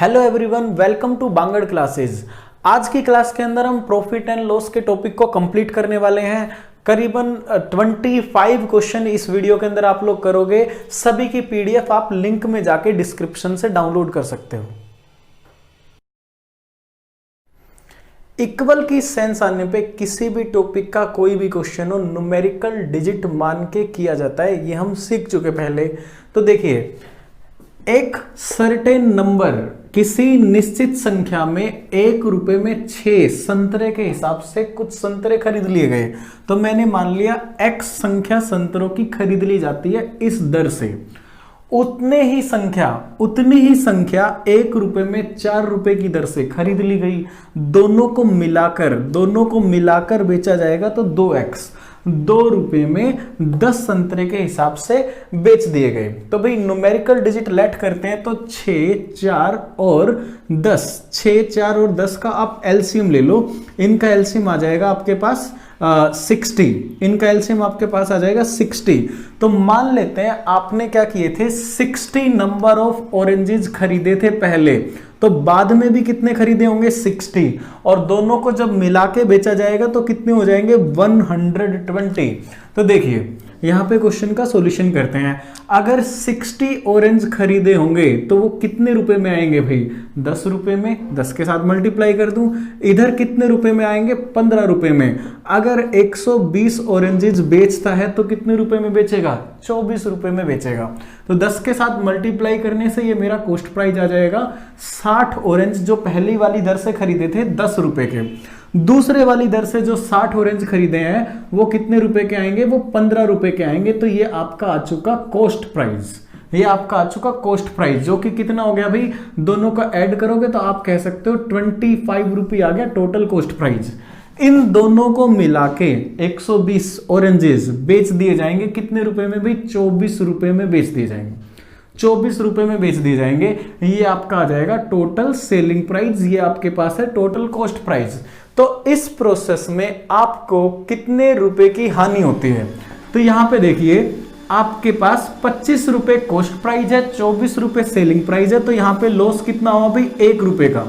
Hello everyone, welcome to Bangar classes. आज की class के अंदर हम प्रॉफिट एंड लॉस के टॉपिक को कंप्लीट करने वाले हैं। करीबन 25 क्वेश्चन इस वीडियो के अंदर आप लोग करोगे। सभी की पीडीएफ आप लिंक में जाके डिस्क्रिप्शन से डाउनलोड कर सकते हो। इक्वल की सेंस आने पे किसी भी टॉपिक का कोई भी क्वेश्चन हो न्यूमेरिकल डिजिट मान के किया जाता है, ये हम सीख चुके पहले। तो देखिए, एक सर्टेन नंबर किसी निश्चित संख्या में 1 रुपए में 6 संतरे के हिसाब से कुछ संतरे खरीद लिए गए। तो मैंने मान लिया x संख्या संतरों की खरीद ली जाती है इस दर से। उतनी ही संख्या 1 रुपए में 4 रुपए की दर से खरीद ली गई। दोनों को मिलाकर बेचा जाएगा तो 2x। 2 रुपए में 10 संतरे के हिसाब से बेच दिए गए। तो भाई न्यूमेरिकल डिजिट लेट करते हैं तो 6, 4 और 10। 6, 4 और 10 का आप एलसीएम ले लो। इनका एलसीएम आ जाएगा आपके पास 60। इनका एलसीएम आपके पास आ जाएगा 60। तो मान लेते हैं आपने क्या किए थे, 60 नंबर ऑफ ऑरेंजेस खरीदे थे पहले। तो बाद में भी कितने खरीदे होंगे, 60। और दोनों को जब मिला के बेचा जाएगा तो कितने हो जाएंगे, 120। तो देखिए यहां पे क्वेश्चन का सॉल्यूशन करते हैं। अगर 60 ऑरेंज खरीदे होंगे तो वो कितने रुपए में आएंगे भाई, 10 रुपए में। 10 के साथ मल्टीप्लाई कर दूं, इधर कितने रुपए में आएंगे, 15 रुपए में। अगर 120 ऑरेंजेस बेचता है तो कितने रुपए में बेचेगा, 24 रुपए में बेचेगा। तो 10 के साथ मल्टीप्लाई करने से ये मेरा कॉस्ट प्राइस आ जाएगा 60 ऑरेंज जो पहली वाली दर से खरीदे थे 10 रुपए के। दूसरे वाली दर से जो 60 ऑरेंज खरीदे हैं वो कितने रुपए के आएंगे, वो 15 रुपए के आएंगे। तो ये आपका आ चुका कॉस्ट प्राइस। ये आपका आ चुका कॉस्ट प्राइस, जो कि कितना हो गया भाई, दोनों का ऐड करोगे तो आप कह सकते हो 25 रुपए आ गया टोटल कॉस्ट प्राइस। इन दोनों को मिला के 120 ऑरेंजेस बेच दिए जाएंगे कितने रुपए में भाई, 24 रुपए में बेच दिए जाएंगे। 24 रुपए में बेच दिए जाएंगे। ये आपका आ जाएगा टोटल सेलिंग प्राइस। ये आपके पास है टोटल कॉस्ट प्राइस। तो इस प्रोसेस में आपको कितने रुपए की हानि होती है, तो यहां पे देखिए आपके पास 25 रुपए कॉस्ट प्राइस है, 24 रुपए सेलिंग प्राइस है। तो यहां पे लॉस कितना हुआ भाई, 1 रुपए का।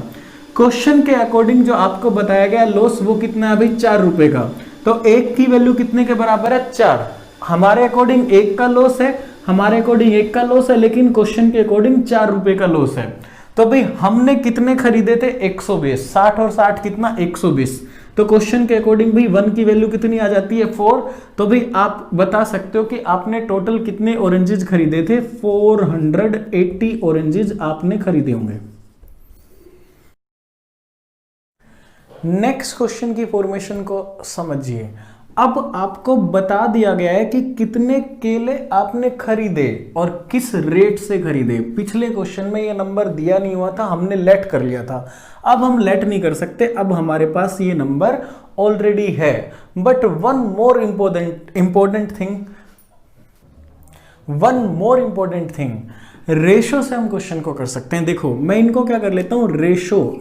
क्वेश्चन के अकॉर्डिंग जो आपको बताया गया लॉस वो कितना है भाई, 4 रुपए का। तो 1 की वैल्यू कितने के बराबर है, 4। हमारे अकॉर्डिंग 1 का लॉस है, लेकिन क्वेश्चन के अकॉर्डिंग 4 रुपए का लॉस है। तो भाई हमने कितने खरीदे थे, 120। 60 और 60 कितना, 120। तो क्वेश्चन के अकॉर्डिंग भाई 1 की वैल्यू कितनी आ जाती है, 4। तो भाई आप बता सकते हो कि आपने टोटल कितने ऑरेंजेस खरीदे थे, 480 ऑरेंजेस आपने खरीदे होंगे। नेक्स्ट क्वेश्चन की फॉर्मेशन को समझिए। अब आपको बता दिया गया है कि कितने केले आपने खरीदे और किस रेट से खरीदे। पिछले क्वेश्चन में ये नंबर दिया नहीं हुआ था, हमने लेट कर लिया था। अब हम लेट नहीं कर सकते, अब हमारे पास ये नंबर ऑलरेडी है। But one more important thing, ratio से हम क्वेश्चन को कर सकते हैं। देखो मैं इनको क्या कर लेता हूं,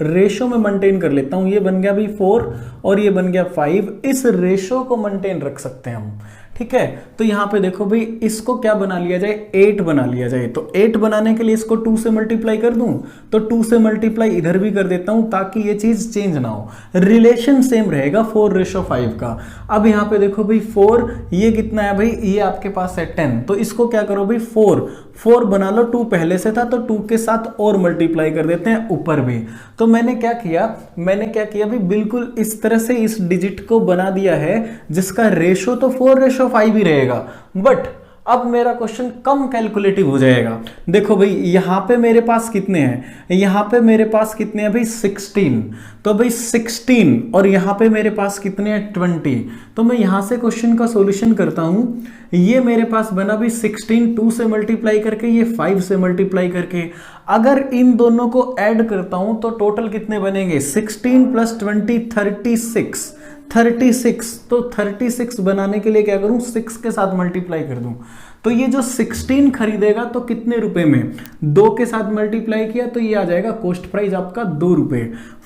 रेशो में मेंटेन कर लेता हूं। ये बन गया भाई 4 और ये बन गया 5। इस रेशो को मेंटेन रख सकते हैं हम, ठीक है। तो यहां पे देखो भाई इसको क्या बना लिया जाए, 8 बना लिया जाए। तो 8 बनाने के लिए इसको 2 से मल्टीप्लाई कर दूं, तो 2 से मल्टीप्लाई इधर भी कर देता हूं ताकि ये चीज चेंज ना हो। रिलेशन सेम रहेगा 4:5 का। अब यहां पे देखो भाई 4, ये कितना है भाई, ये आपके पास है 10। तो इसको क्या करो भाई, 4 बना लो। 2 पहले से था तो 2 के साथ और मल्टीप्लाई कर देते हैं ऊपर भी। तो मैंने क्या किया भाई, बिल्कुल इस तरह से इस डिजिट को बना दिया है जिसका रेशो तो 4:5 ही रहेगा। बट अब मेरा क्वेश्चन कम कैलकुलेटिव हो जाएगा। देखो भाई यहां पे मेरे पास कितने हैं, यहां पे मेरे पास कितने हैं भाई, 16। तो भाई 16 और यहां पे मेरे पास कितने हैं, 20। तो मैं यहां से क्वेश्चन का सॉल्यूशन करता हूं। ये मेरे पास बना भी 16 2 से मल्टीप्लाई करके, ये 5 से मल्टीप्लाई करके। अगर इन दोनों को ऐड करता हूं तो टोटल कितने बनेंगे, 16 + 20 36। तो 36 बनाने के लिए क्या करूं, 6 के साथ मल्टीप्लाई कर दूं। तो ये जो 16 खरीदेगा तो कितने रुपए में, 2 के साथ मल्टीप्लाई किया तो ये आ जाएगा कॉस्ट प्राइस आपका 2 रुपए।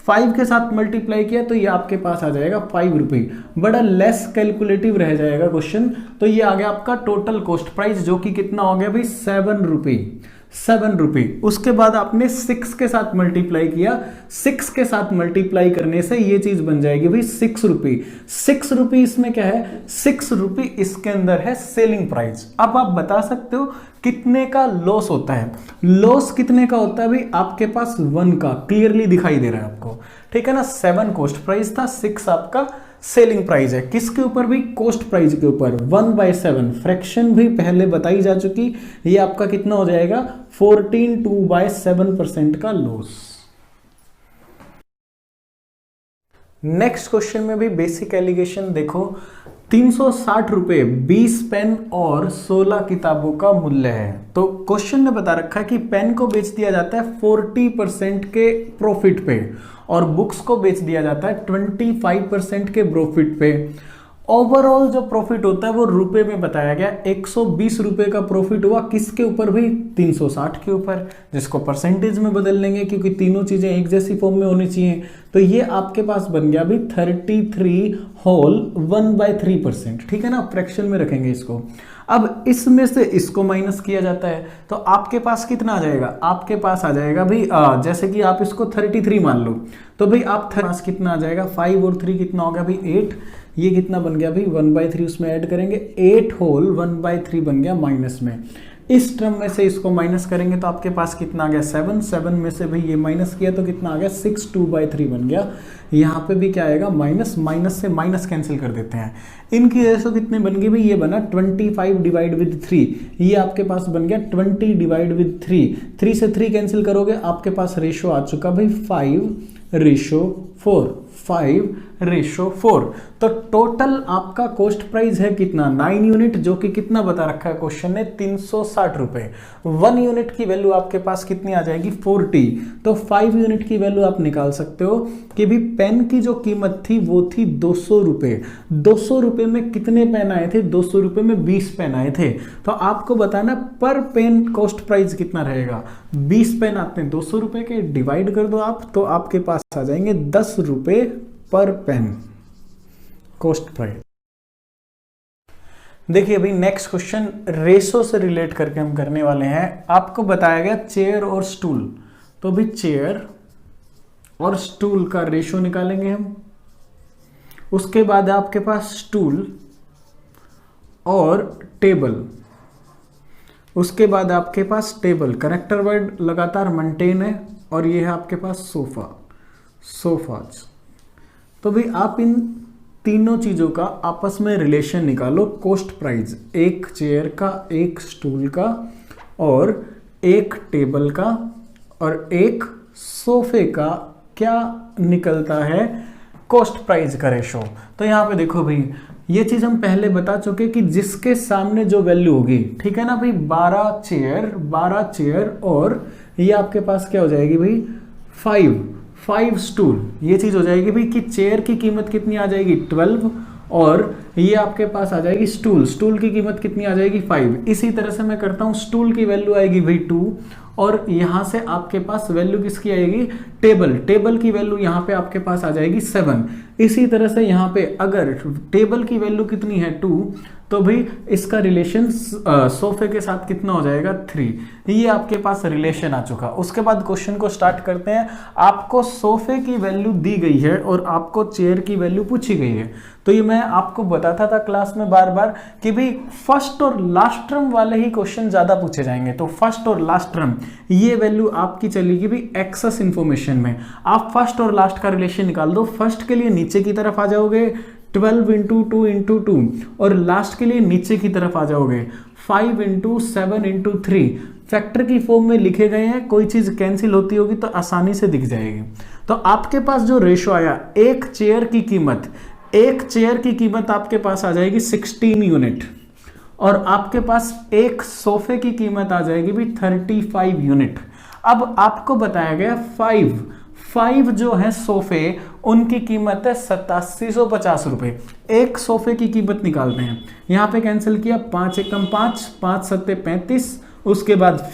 5 के साथ मल्टीप्लाई किया तो ये आपके पास आ जाएगा 5 रुपए। बड़ा लेस कैलकुलेटिव रह जाएगा क्वेश्चन। तो ये आ गया आपका टोटल कॉस्ट प्राइस, जो कि कितना हो गया भाई, 7 रुपए। ₹7। उसके बाद आपने 6 के साथ मल्टीप्लाई किया, 6 के साथ मल्टीप्लाई करने से ये चीज बन जाएगी भाई ₹6। ₹6 इसमें क्या है, ₹6 इसके अंदर है सेलिंग प्राइस। अब आप बता सकते हो कितने का लॉस होता है। लॉस कितने का होता है भाई, आपके पास 1 का क्लियरली दिखाई दे रहा है आपको, ठीक है ना। 7 कॉस्ट प्राइस था, 6 आपका सेलिंग प्राइस है। किसके ऊपर भी, कॉस्ट प्राइस के ऊपर। 1/7 फ्रैक्शन भी पहले बताई जा चुकी, ये आपका कितना हो जाएगा 14/7% का लॉस। नेक्स्ट क्वेश्चन में भी बेसिक एलिगेशन देखो, ₹360 20 पेन और 16 किताबों का मूल्य है। तो क्वेश्चन ने बता रखा है कि पेन को बेच दिया जाता है 40% के प्रॉफिट पे और बुक्स को बेच दिया जाता है 25% के प्रॉफिट पे। ओवरऑल जो प्रॉफिट होता है वो रुपए में बताया गया, ₹120 का प्रॉफिट हुआ। किसके ऊपर भी, 360 के ऊपर, जिसको परसेंटेज में बदल लेंगे क्योंकि तीनों चीजें एक जैसी फॉर्म में होनी चाहिए। तो ये आपके पास बन गया भी 33 होल 1/3%, ठीक है ना, फ्रैक्शन में रखेंगे इसको। अब इसमें से इसको माइनस किया जाता है तो आपके पास कितना आ जाएगा, आपके पास आ जाएगा भाई जैसे कि आप इसको 33 मान लो तो भाई आप पास कितना आ जाएगा, 5 और 3 कितना हो गया भाई 8, ये कितना बन गया भाई 1/3 उसमें ऐड करेंगे, 8 होल 1/3 बन गया माइनस में। इस टर्म में से इसको माइनस करेंगे तो आपके पास कितना आ गया 7 में से भाई ये माइनस किया तो कितना आ गया 6 2/3 बन गया। यहाँ पे भी क्या आएगा माइनस, माइनस से माइनस कैंसिल कर देते हैं। इनकी रेशो कितनी बन गई भाई, ये बना 25 डिवाइड विद 3, ये आपके पास बन गया 20 डिवाइड विद 3, 3 से 3 कैंसिल करोगे आपके पास रेशो आ चुका भाई 5:4, 5:4। तो टोटल आपका कॉस्ट प्राइस है कितना 9 यूनिट, जो कि कितना बता रखा है क्वेश्चन ने ₹360। 1 यूनिट की वैल्यू आपके पास कितनी आ जाएगी 40। तो 5 यूनिट की वैल्यू आप निकाल सकते हो कि भी पेन की जो कीमत थी वो थी ₹200। ₹200 में कितने पेन आए थे, ₹200 में 20 पेन आए थे। तो आपको बताना पर पेन कॉस्ट प्राइस कितना रहेगा। 20 पेन आते हैं ₹200 के, डिवाइड कर दो आप तो आपके पास आ जाएंगे ₹10 पर पेन कॉस्ट प्राइस। देखिए अभी नेक्स्ट क्वेश्चन रेशो से रिलेट करके हम करने वाले हैं। आपको बताया गया चेयर और स्टूल, तो भी चेयर और स्टूल का रेशो निकालेंगे हम। उसके बाद आपके पास स्टूल और टेबल, उसके बाद आपके पास टेबल, करेक्टर वर्ड लगातार मेंटेन है, और ये है आपके पास सोफा, सोफाज। तो भाई आप इन तीनों चीजों का आपस में रिलेशन निकालो, कॉस्ट प्राइस, एक चेयर का, एक स्टूल का और एक टेबल का और एक सोफे का क्या निकलता है कॉस्ट प्राइस का रेशो। तो यहां पे देखो भाई ये चीज हम पहले बता चुके कि जिसके सामने जो वैल्यू होगी, ठीक है ना भाई, 12 चेयर और ये आपके पास क्या हो जाएगी भाई 5 स्टूल, ये चीज हो जाएगी भाई कि चेयर की कीमत कितनी आ जाएगी 12 और ये आपके पास आ जाएगी स्टूल की कीमत कितनी आ जाएगी 5। इसी तरह से मैं करता हूं, स्टूल की वैल्यू आएगी भाई 2 और यहां से आपके पास वैल्यू किसकी आएगी टेबल की वैल्यू यहां पे आपके पास आ जाएगी 7। इसी तरह से यहां पे अगर टेबल की वैल्यू कितनी है 2 तो भाई इसका रिलेशन सोफे के साथ कितना हो जाएगा 3। ये आपके पास रिलेशन आ चुका। उसके बाद क्वेश्चन को स्टार्ट करते हैं। आपको सोफे की वैल्यू दी गई है और आपको चेयर की वैल्यू पूछी गई है। तो ये मैं आपको बताता था क्लास में बार बार कि भाई फर्स्ट और लास्ट टर्म वाले ही क्वेश्चन ज्यादा पूछे जाएंगे। तो फर्स्ट और लास्ट टर्म ये वैल्यू आपकी चलेगी भी एक्सेस इंफॉर्मेशन में। आप फर्स्ट और लास्ट का रिलेशन निकाल दो। फर्स्ट के लिए नीचे की तरफ आ जाओगे 12 × 2 × 2 और लास्ट के लिए नीचे की तरफ आ जाओगे 5 × 7 × 3। फैक्टर की फॉर्म में लिखे गए हैं, कोई चीज कैंसिल होती होगी तो आसानी से दिख जाएगी। तो आपके पास जो रेशो आया एक चेयर की कीमत आपके पास आ जाएगी 16 यूनिट और आपके पास एक सोफे की कीमत आ जाएगी भी 35 यूनिट। अब आपको बताया गया 5 जो है सोफे उनकी कीमत है 8750 रुपए। एक सोफे की कीमत निकालते हैं, यहां पे कैंसिल किया 5 एकम 5, 5 सत्ते 35, उसके बाद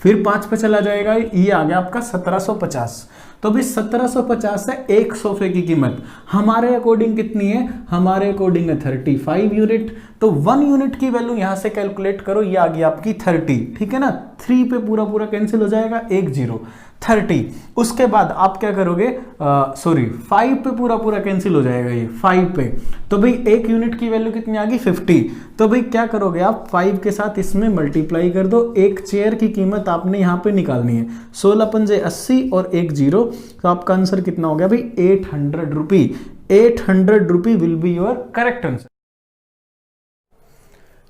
फिर 5 पे चला जाएगा, ये आ गया आपका 1750। तो भी 1750 है 1 सोफे की कीमत। हमारे अकॉर्डिंग कितनी है, हमारे अकॉर्डिंग है 35 यूनिट। तो 1 यूनिट की वैल्यू यहां से कैलकुलेट करो, ये आ गई आपकी 30, ठीक है ना। 3 पे पूरा पूरा कैंसिल हो जाएगा, 1 0 30। उसके बाद आप क्या करोगे, सॉरी 5 पे पूरा पूरा कैंसिल हो जाएगा ये 5 पे। तो भाई 1 यूनिट की वैल्यू कितनी आ गई 50। तो भाई क्या करोगे आप 5 के साथ इसमें मल्टीप्लाई कर दो। एक चेयर की कीमत आपने यहाँ पे निकालनी है, 16 पंजे 80 और 1 0। तो आपका आंसर कितना हो गया भाई 800 रुपी। 800 रुपी will be your correct answer.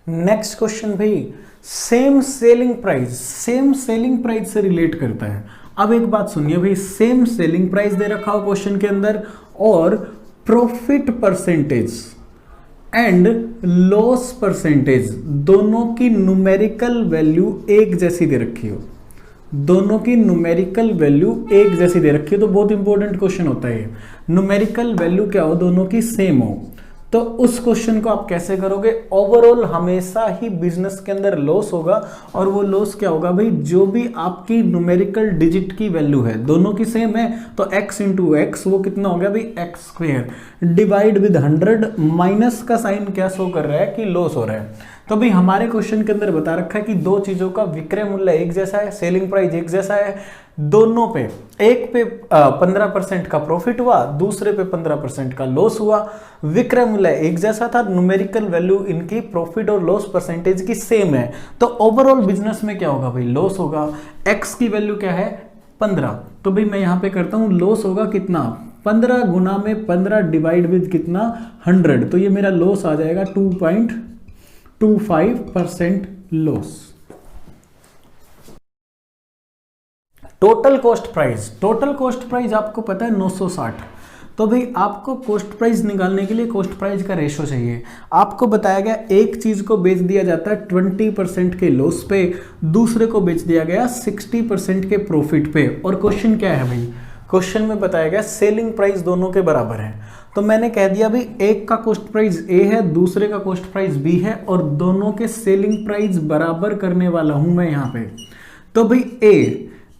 Next question भाई सेम सेलिंग प्राइस से रिलेट करता है। अब एक बात सुनिए भाई, सेम सेलिंग प्राइस दे रखा हो क्वेश्चन के अंदर और profit percentage and loss percentage दोनों की न्यूमेरिकल वैल्यू एक जैसी दे रखी हो, दोनों की न्यूमेरिकल वैल्यू एक जैसी दे रखी हो। तो बहुत इंपॉर्टेंट क्वेश्चन होता है ये, न्यूमेरिकल वैल्यू क्या हो, दोनों की सेम हो। तो उस क्वेश्चन को आप कैसे करोगे, ओवरऑल हमेशा ही बिजनेस के अंदर लॉस होगा, और वो लॉस क्या होगा भाई, जो भी आपकी न्यूमेरिकल डिजिट की वैल्यू है दोनों की सेम है, तो x इंटू एक्स वो कितना हो गया भाई x square divide with 100। Minus का साइन क्या शो कर रहा है कि लॉस हो रहा है। तो भाई हमारे क्वेश्चन के अंदर बता रखा है कि दो चीजों का विक्रय मूल्य एक जैसा है, सेलिंग प्राइस एक जैसा है, दोनों पे, एक पे 15% का प्रॉफिट हुआ, दूसरे पे 15% का लॉस हुआ। विक्रय मूल्य एक जैसा था, न्यूमेरिकल वैल्यू इनकी प्रॉफिट और लॉस परसेंटेज की सेम है, तो ओवरऑल बिजनेस में क्या होगा भाई लॉस होगा। एक्स की वैल्यू क्या है 15, तो भाई मैं यहां पे करता हूं लॉस होगा कितना 15 गुना में 15 डिवाइड विद कितना 100, तो ये मेरा लॉस आ जाएगा 2.25% लॉस। टोटल कॉस्ट प्राइस आपको पता है 960। तो भाई आपको कॉस्ट प्राइस निकालने के लिए कॉस्ट प्राइस का रेशो चाहिए। आपको बताया गया एक चीज को बेच दिया जाता है 20% के लॉस पे, दूसरे को बेच दिया गया 60% के प्रॉफिट पे। और क्वेश्चन क्या है भाई, क्वेश्चन में बताया गया सेलिंग प्राइस दोनों के बराबर है। तो मैंने कह दिया भाई एक का कॉस्ट प्राइस ए है, दूसरे का कॉस्ट प्राइस बी है, और दोनों के सेलिंग प्राइस बराबर करने वाला हूं मैं यहां पे। तो भाई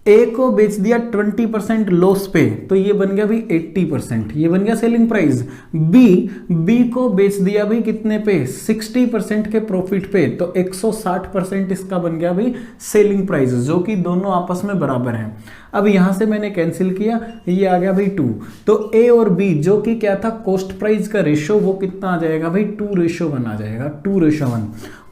ए को बेच दिया 20% लॉस पे, तो ये बन गया भाई 80%, ये बन गया सेलिंग प्राइस। बी को बेच दिया भाई कितने पे 60% के प्रॉफिट पे, तो 160% इसका बन गया भाई सेलिंग प्राइस, जो कि दोनों आपस में बराबर हैं। अब यहां से मैंने कैंसिल किया, ये आ गया भाई 2। तो ए और बी जो कि क्या था कॉस्ट प्राइस का रेशो, वो कितना आ जाएगा भाई 2:1 आ जाएगा, 2:1।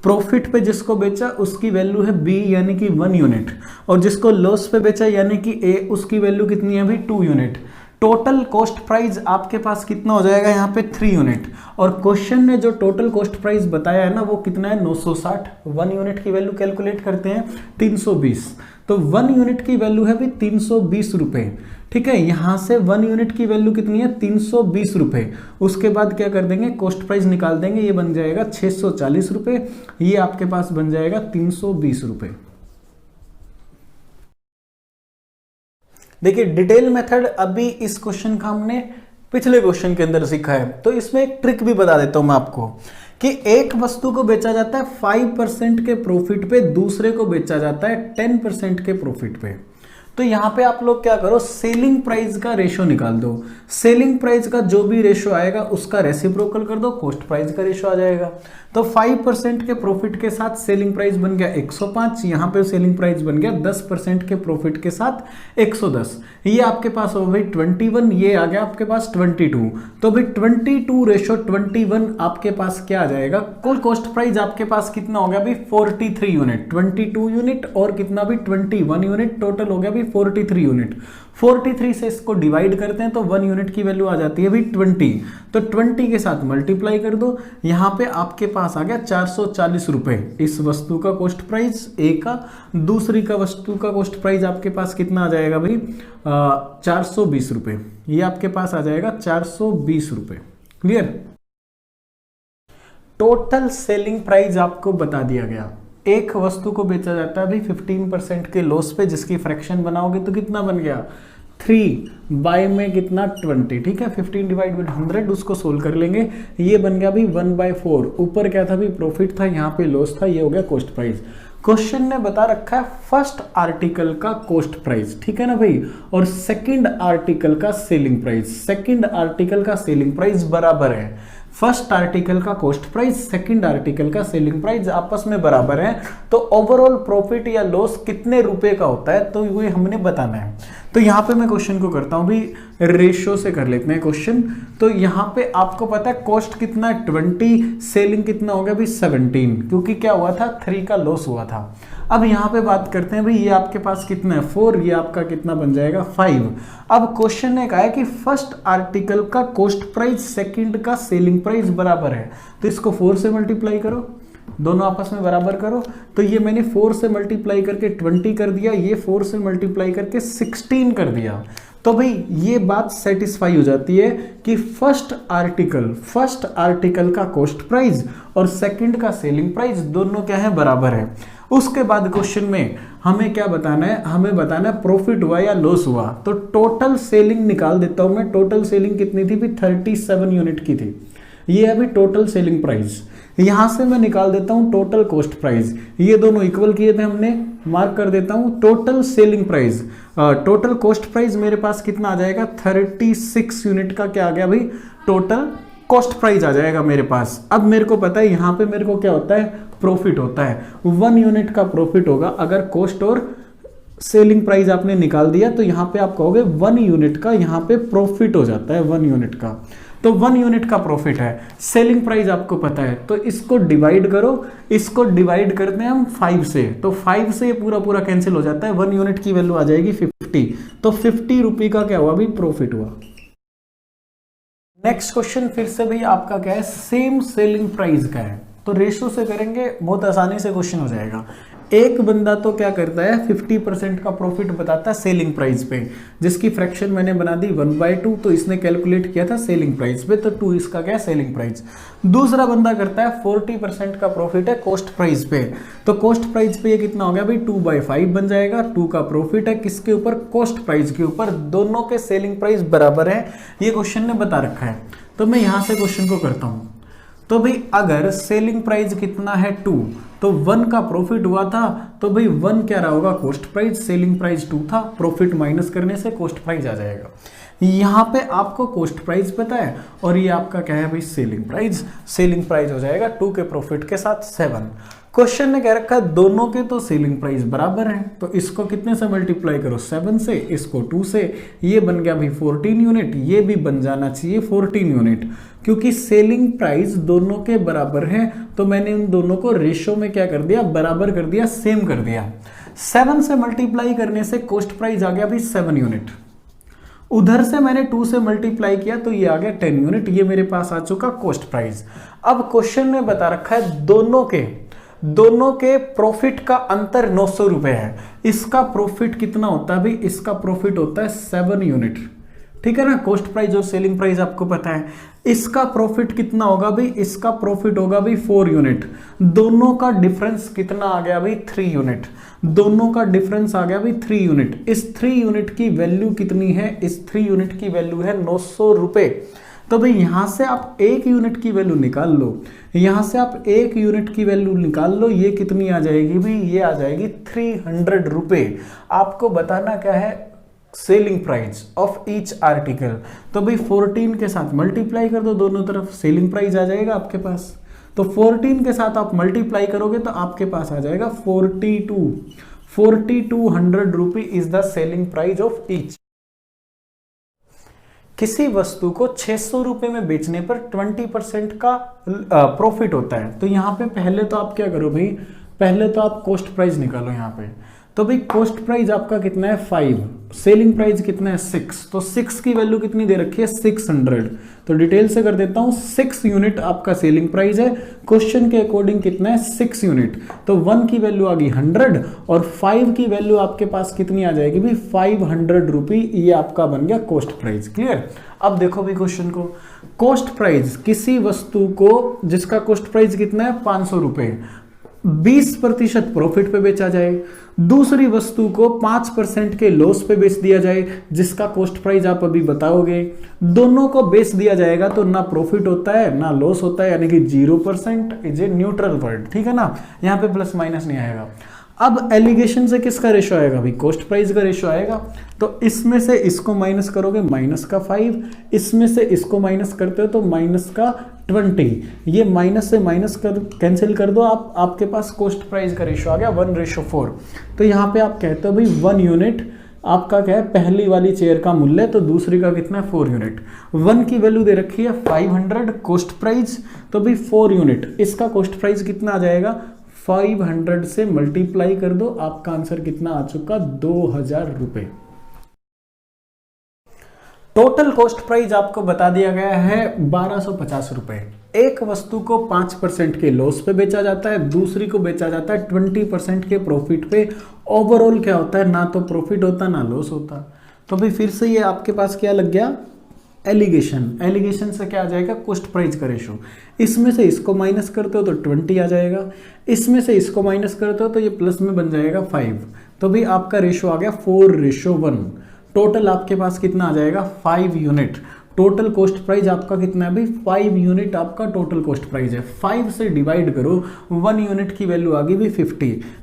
प्रॉफिट पे जिसको बेचा उसकी वैल्यू है बी यानी कि 1 यूनिट, और जिसको लॉस पे बेचा यानी कि ए उसकी वैल्यू कितनी है भाई 2 यूनिट। टोटल कॉस्ट प्राइस आपके पास कितना हो जाएगा यहाँ पे 3 यूनिट, और क्वेश्चन ने जो टोटल कॉस्ट प्राइस बताया है ना वो कितना है 960। 1 यूनिट की वैल्यू कैलकुलेट करते हैं 320, तो 1 यूनिट की वैल्यू है भाई 320 रुपए। ठीक है, यहां से 1 यूनिट की वैल्यू कितनी है 320 रुपए। उसके बाद क्या कर देंगे कॉस्ट प्राइस निकाल देंगे, ये बन जाएगा 640 रुपए, ये आपके पास बन जाएगा 320 रुपए। देखिए डिटेल मेथड अभी इस क्वेश्चन का हमने पिछले क्वेश्चन के अंदर सीखा है, तो इसमें एक ट्रिक भी बता देता हूं मैं आपको कि एक वस्तु को बेचा जाता है 5% के प्रॉफिट पे, दूसरे को बेचा जाता है 10% के प्रॉफिट पे। तो यहां पे आप लोग क्या करो सेलिंग प्राइस का रेशो निकाल दो। सेलिंग प्राइस का जो भी रेशो आएगा उसका रेसिप्रोकल कर दो, कॉस्ट प्राइस का रेशो आ जाएगा। तो 5% के प्रॉफिट के साथ सेलिंग प्राइस बन गया 105, यहां पे सेलिंग प्राइस बन गया 10% के प्रॉफिट के साथ 110। ये आपके पास हो भाई 21, ये आ गया आपके पास 22। तो भाई 22:21 आपके पास क्या आ जाएगा, कुल कॉस्ट प्राइस आपके पास कितना हो गया भाई 43 यूनिट, 22 यूनिट और कितना भी 21 यूनिट, टोटल हो गया भाई 43 यूनिट। 43 से इसको डिवाइड करते हैं तो 1 यूनिट की वैल्यू आ जाती है भाई 20, तो 20 के साथ मल्टीप्लाई कर दो, यहां पे आपके पास आ गया 440 रुपए इस वस्तु का कॉस्ट प्राइस ए का। दूसरी का वस्तु का कॉस्ट प्राइस आपके पास कितना आ जाएगा भाई 420 रुपए, ये आपके पास आ जाएगा 420 रुपए। क्लियर, टोटल सेलिंग प्राइस आपको बता दिया गया। एक वस्तु को बेचा जाता है भाई 15% के लॉस पे, जिसकी फ्रैक्शन बनाओगे तो कितना बन गया 3 बाय में कितना 20। ठीक है, 15 डिवाइड बाय 100 उसको सोल्व कर लेंगे, ये बन गया भाई 1/4। ऊपर क्या था भाई प्रॉफिट था, यहाँ पे लॉस था, ये हो गया कॉस्ट प्राइस। क्वेश्चन ने बता रखा है फर्स्ट आर्टिकल का कॉस्ट प्राइस, ठीक है ना भाई, और सेकंड आर्टिकल का सेलिंग प्राइस, सेकंड आर्टिकल का सेलिंग प्राइस बराबर है। फर्स्ट आर्टिकल का कॉस्ट प्राइस, सेकंड आर्टिकल का सेलिंग प्राइस आपस में बराबर है, तो ओवरऑल प्रॉफिट या लॉस कितने रुपए का होता है, तो ये हमने बताना है। तो यहाँ पे मैं क्वेश्चन को करता हूँ भी, रेशियो से कर लेते हैं क्वेश्चन। तो यहाँ पे आपको पता है कॉस्ट कितना है 20, सेलिंग कितना हो गया भाई 17, क्योंकि क्या हुआ था 3 का लॉस हुआ था। अब यहाँ पे बात करते हैं भाई, ये आपके पास कितना है 4, ये आपका कितना बन जाएगा 5। अब क्वेश्चन ने कहा है कि फर्स्ट आर्टिकल का कॉस्ट प्राइस सेकंड का सेलिंग प्राइस बराबर है, तो इसको 4 से मल्टीप्लाई करो, दोनों आपस में बराबर करो। तो ये मैंने 4 से मल्टीप्लाई करके 20 कर दिया, ये 4 से मल्टीप्लाई करके 16 कर दिया। तो भाई ये बात सेटिस्फाई हो जाती है कि फर्स्ट आर्टिकल का कॉस्ट प्राइस और सेकंड का सेलिंग प्राइस दोनों क्या है, बराबर है। उसके बाद क्वेश्चन में हमें क्या बताना है, हमें बताना है प्रॉफिट हुआ या लॉस हुआ। तो टोटल सेलिंग निकाल देता हूं मैं, टोटल सेलिंग कितनी थी भी 37 यूनिट की थी, ये अभी टोटल सेलिंग प्राइस। यहां से मैं निकाल देता हूं टोटल कॉस्ट प्राइस, ये दोनों इक्वल किए थे हमने, मार्क कर देता हूं total selling price. Total cost price मेरे पास कितना आ जाएगा 36 यूनिट का क्या आ गया भाई, टोटल कॉस्ट प्राइस आ जाएगा मेरे पास। अब मेरे को पता है यहां पे मेरे को क्या होता है, प्रॉफिट होता है, 1 यूनिट का प्रॉफिट होगा। अगर कॉस्ट और सेलिंग प्राइस आपने निकाल दिया तो यहां पे आप कहोगे 1 यूनिट का यहां पे प्रॉफिट हो जाता है, 1 यूनिट का। तो 1 यूनिट का प्रॉफिट है, सेलिंग प्राइस आपको पता है, तो इसको डिवाइड करो, इसको डिवाइड करते हैं हम 5 से, तो 5 से ये पूरा पूरा कैंसिल हो जाता है, 1 यूनिट की वैल्यू आ जाएगी 50, तो 50 रुपये का क्या हुआ भाई, प्रॉफिट हुआ। नेक्स्ट क्वेश्चन फिर से भाई आपका क्या है, सेम सेलिंग प्राइस का है, तो रेशियो से करेंगे, बहुत आसानी से क्वेश्चन हो जाएगा। एक बंदा तो क्या करता है 50% का प्रॉफिट बताता है सेलिंग प्राइस पे, जिसकी फ्रैक्शन मैंने बना दी 1/2, तो इसने कैलकुलेट किया था सेलिंग प्राइस पे, तो 2 इसका क्या है सेलिंग प्राइस। दूसरा बंदा करता है 40% का प्रॉफिट है कॉस्ट प्राइस पे, तो कॉस्ट प्राइस पे ये कितना हो गया भाई 2/5 बन जाएगा। 2 का प्रॉफिट है किसके ऊपर, कॉस्ट प्राइस के ऊपर, दोनों के सेलिंग प्राइस बराबर है, ये क्वेश्चन ने बता रखा है। तो मैं यहां से क्वेश्चन को करता हूं, तो भाई अगर सेलिंग प्राइस कितना है 2, तो 1 का प्रॉफिट हुआ था, तो भाई 1 क्या रहा होगा कॉस्ट प्राइस, सेलिंग प्राइस 2 था, प्रॉफिट माइनस करने से कॉस्ट प्राइस आ जाएगा। यहां पे आपको कॉस्ट प्राइस पता है और ये आपका क्या है भाई सेलिंग प्राइस, सेलिंग प्राइस हो जाएगा 2 के प्रॉफिट के साथ 7। क्वेश्चन ने कह रखा है दोनों के तो सेलिंग प्राइस बराबर है, तो इसको कितने से मल्टीप्लाई करो 7 से, इसको 2 से, ये बन गया भाई 14 यूनिट, ये भी बन जाना चाहिए 14 यूनिट, क्योंकि सेलिंग प्राइस दोनों के बराबर है, तो मैंने उन दोनों को रेशियो में क्या कर दिया, बराबर कर दिया, सेम कर दिया। 7 से मल्टीप्लाई करने से कॉस्ट प्राइस आ गया भाई 7 यूनिट, उधर से मैंने 2 से मल्टीप्लाई किया तो ये आ गया 10 यूनिट, ये मेरे पास आ चुका कॉस्ट प्राइस। अब क्वेश्चन ने बता रखा है दोनों के प्रॉफिट का अंतर 900 रुपए है। इसका प्रॉफिट कितना होता है भाई, इसका प्रॉफिट होता है 7 यूनिट, ठीक है ना, कॉस्ट प्राइस और सेलिंग प्राइस आपको पता है। इसका प्रॉफिट कितना होगा भाई, इसका प्रॉफिट होगा भाई 4 यूनिट, दोनों का डिफरेंस कितना आ गया भाई 3 यूनिट, दोनों का डिफरेंस आ गया भाई 3 यूनिट। इस 3 यूनिट की वैल्यू कितनी है, इस 3 यूनिट की वैल्यू है 900 रुपए। तो भाई यहां से आप 1 यूनिट की वैल्यू निकाल लो, यहां से आप 1 यूनिट की वैल्यू निकाल लो, ये कितनी आ जाएगी भाई, ये आ जाएगी 300 रुपए। आपको बताना क्या है, selling price of each article. तो भाई 14 के साथ मल्टीप्लाई कर दो दोनों तरफ, सेलिंग प्राइस आ जाएगा आपके पास। तो 14 के साथ आप मल्टीप्लाई करोगे तो आपके पास आ जाएगा 4200 रुपी is the selling price of each. किसी वस्तु को 600 रुपए में बेचने पर 20% का प्रॉफिट होता है। तो यहां पे पहले तो आप क्या करो भाई, पहले तो आप कॉस्ट प्राइस निकालो यहां पे। तो भाई कॉस्ट प्राइस आपका कितना है 5, सेलिंग प्राइस कितना है 6, तो 6 की वैल्यू कितनी दे रखी है 600। तो डिटेल से कर देता हूं, 6 यूनिट आपका सेलिंग प्राइस है, क्वेश्चन के अकॉर्डिंग कितना है 6 यूनिट, तो 1 की वैल्यू आ गई 100 और 5 की वैल्यू आपके पास कितनी आ जाएगी भाई 500 रुपी, ये आपका बन गया कॉस्ट प्राइस। क्लियर। अब देखो भाई क्वेश्चन को, कॉस्ट प्राइस किसी वस्तु को जिसका कॉस्ट प्राइस कितना है 500 रुपए, 20% प्रॉफिट पे बेचा जाए, दूसरी वस्तु को 5% के लॉस पे बेच दिया जाए जिसका कॉस्ट प्राइस आप अभी बताओगे, दोनों को बेच दिया जाएगा तो ना प्रॉफिट होता है ना लॉस होता है, यानी कि 0% इज ए न्यूट्रल वर्ड, ठीक है ना, यहां पे प्लस माइनस नहीं आएगा। अब एलिगेशन से किसका रेशो आएगा भाई, कॉस्ट प्राइस का रेशो आएगा। तो इसमें से इसको माइनस करोगे माइनस का 5, इसमें से इसको माइनस करते हो तो माइनस का 20, ये माइनस से माइनस कर कैंसिल कर दो आप, आपके पास कॉस्ट प्राइस का रेशो आ गया 1:4। तो यहाँ पे आप कहते हो भाई 1 यूनिट आपका क्या है, पहली वाली चेयर का मूल्य, तो दूसरी का कितना है 4 यूनिट। 1 की वैल्यू दे रखी है 500 कॉस्ट प्राइस, तो भाई 4 यूनिट इसका कॉस्ट प्राइस कितना आ जाएगा, 500 से मल्टीप्लाई कर दो, आपका आंसर कितना आ चुका 2000 रुपए। टोटल कॉस्ट प्राइस आपको बता दिया गया है 1250 रुपए। एक वस्तु को 5% के लॉस पे बेचा जाता है, दूसरी को बेचा जाता है 20% के प्रॉफिट पे। ओवरऑल क्या होता है, ना तो प्रॉफिट होता ना लॉस होता। तो भाई फिर से ये आपके पास क्या लग गया, एलिगेशन। एलिगेशन से क्या आ जाएगा, कॉस्ट प्राइस का रेशो। इसमें से इसको माइनस करते हो तो 20 आ जाएगा, इसमें से इसको माइनस करते हो तो ये प्लस में बन जाएगा 5। तो भाई आपका रेशो आ गया 4:1। टोटल आपके पास कितना आ जाएगा 5 यूनिट। टोटल कॉस्ट प्राइस आपका कितना है भाई, 5 यूनिट आपका टोटल कॉस्ट प्राइस है। 5 से डिवाइड करो, 1 यूनिट की वैल्यू आ गई भाई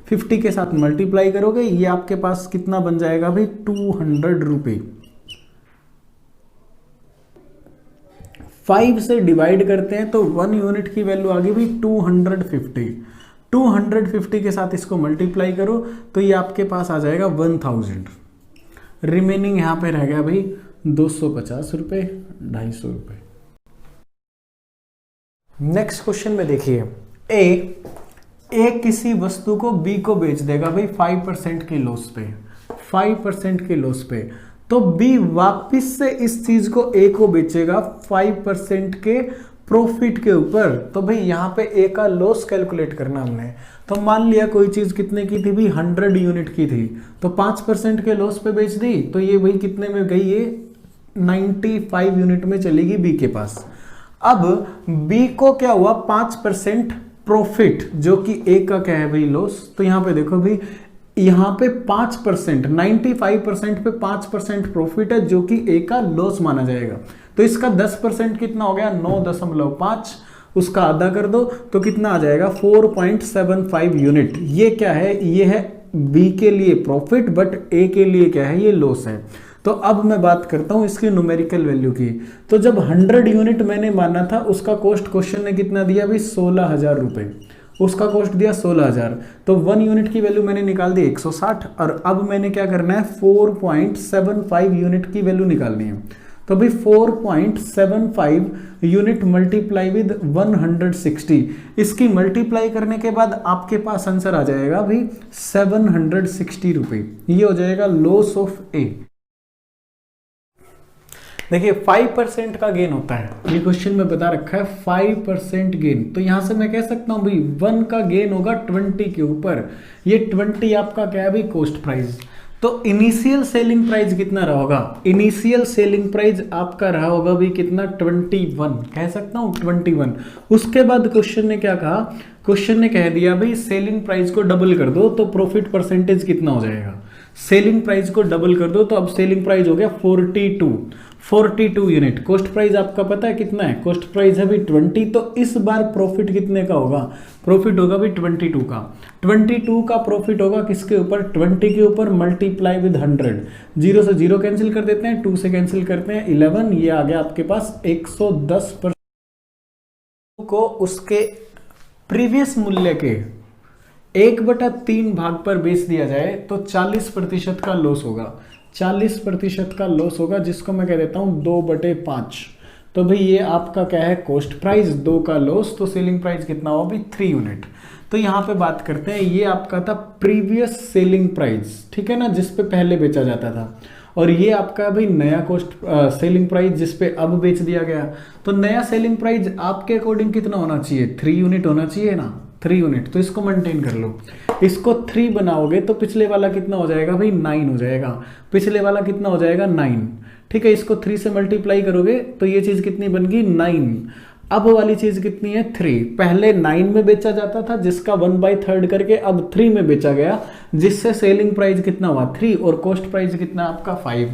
50 के साथ मल्टीप्लाई करोगे, ये आपके पास कितना बन जाएगा भाई 200 रुपये। 5 से डिवाइड करते हैं तो 1 यूनिट की वैल्यू आ गई भाई 250। 250 के साथ इसको मल्टीप्लाई करो तो ये आपके पास आ जाएगा 1000। रिमेनिंग यहां पे रह गया भाई 250 रुपए, 250 रुपए। नेक्स्ट क्वेश्चन में देखिए, ए किसी वस्तु को बी को बेच देगा भाई 5% के लॉस पे, 5% के लॉस पे। तो बी वापिस से इस चीज को ए को बेचेगा 5% के प्रॉफिट के ऊपर। तो भाई यहाँ पे ए का लॉस कैलकुलेट करना हमने। तो मान लिया कोई चीज कितने की थी भाई, 100 यूनिट की थी, तो 5% के लॉस पे बेच दी, तो ये भाई कितने में गई, ये 95 यूनिट में चलेगी बी के पास। अब बी को क्या हुआ 5% प्रॉफिट, जो कि ए का क्या है भाई लॉस। तो यहां पे देखो भाई, यहां पे 5%, 95% पे 5% प्रॉफिट है, जो कि ए का लॉस माना जाएगा। तो इसका 10% कितना हो गया 9.5, उसका आधा कर दो तो कितना आ जाएगा 4.75 यूनिट। ये क्या है, ये है बी के लिए प्रॉफिट, बट ए के लिए क्या है, ये लॉस है। तो अब मैं बात करता हूं इसकी न्यूमेरिकल वैल्यू की। तो जब 100 यूनिट मैंने माना था, उसका कॉस्ट क्वेश्चन ने कितना दिया भाई 16,000 रुपए, उसका कॉस्ट दिया 16,000। तो 1 यूनिट की वैल्यू मैंने निकाल दी 160, और अब मैंने क्या करना है 4.75 यूनिट की वैल्यू निकालनी है। तो भाई 4.75 यूनिट मल्टीप्लाई विद 160, इसकी मल्टीप्लाई करने के बाद आपके पास आंसर आ जाएगा भाई 760 रुपए। ये हो जाएगा लॉस ऑफ ए। देखिए 5% का गेन होता है, ये क्वेश्चन में बता रखा है 5% गेन। तो यहां से मैं कह सकता हूं भाई 1 का गेन होगा 20 के ऊपर, ये 20 आपका क्या है भाई कॉस्ट प्राइस। तो इनिशियल सेलिंग प्राइस कितना रहा होगा, इनिशियल सेलिंग प्राइस आपका रहा होगा भाई कितना 21, कह सकता हूं 21। उसके बाद क्वेश्चन ने क्या कहा, क्वेश्चन ने कह दिया भाई सेलिंग प्राइस को डबल कर दो तो प्रॉफिट परसेंटेज कितना हो जाएगा। सेलिंग प्राइस को डबल कर दो तो अब सेलिंग प्राइस हो गया 42 यूनिट। कॉस्ट प्राइस आपका पता है कितना है, कॉस्ट प्राइस है भाई 20। तो इस बार प्रॉफिट कितने का होगा, प्रॉफिट होगा भाई 22 का। 22 का प्रॉफिट होगा किसके ऊपर, 20 के ऊपर, मल्टीप्लाई विद 100। 0 से 0 कैंसिल कर देते हैं, 2 से कैंसिल करते हैं 11, ये आ गया आपके पास 110% को उसके प्रीवियस मूल्य के 1/3 भाग पर बेच दिया जाए तो 40% का लॉस होगा। 40% का लॉस होगा, जिसको मैं कह देता हूं 2/5। तो भाई ये आपका क्या है कॉस्ट प्राइस, 2 का लॉस, तो सेलिंग प्राइस कितना होगा भाई 3 यूनिट। तो यहां पे बात करते हैं, ये आपका था प्रीवियस सेलिंग प्राइस, ठीक है ना, जिस पे पहले बेचा जाता था। और ये आपका भाई नया कॉस्ट सेलिंग प्राइस जिस पे अब बेच दिया गया। तो नया सेलिंग प्राइस आपके अकॉर्डिंग कितना होना चाहिए, 3 यूनिट होना चाहिए ना, 3 यूनिट। तो इसको मेंटेन कर लो, इसको 3 बनाओगे तो पिछले वाला कितना हो जाएगा भाई 9 हो जाएगा, पिछले वाला कितना हो जाएगा 9, ठीक है। इसको 3 से मल्टीप्लाई करोगे तो ये चीज कितनी बन गई 9। अब वाली चीज कितनी है 3। पहले 9 में बेचा जाता था, जिसका 1/3 करके अब 3 में बेचा गया, जिससे सेलिंग प्राइस कितना हुआ 3 और कॉस्ट प्राइस कितना आपका 5।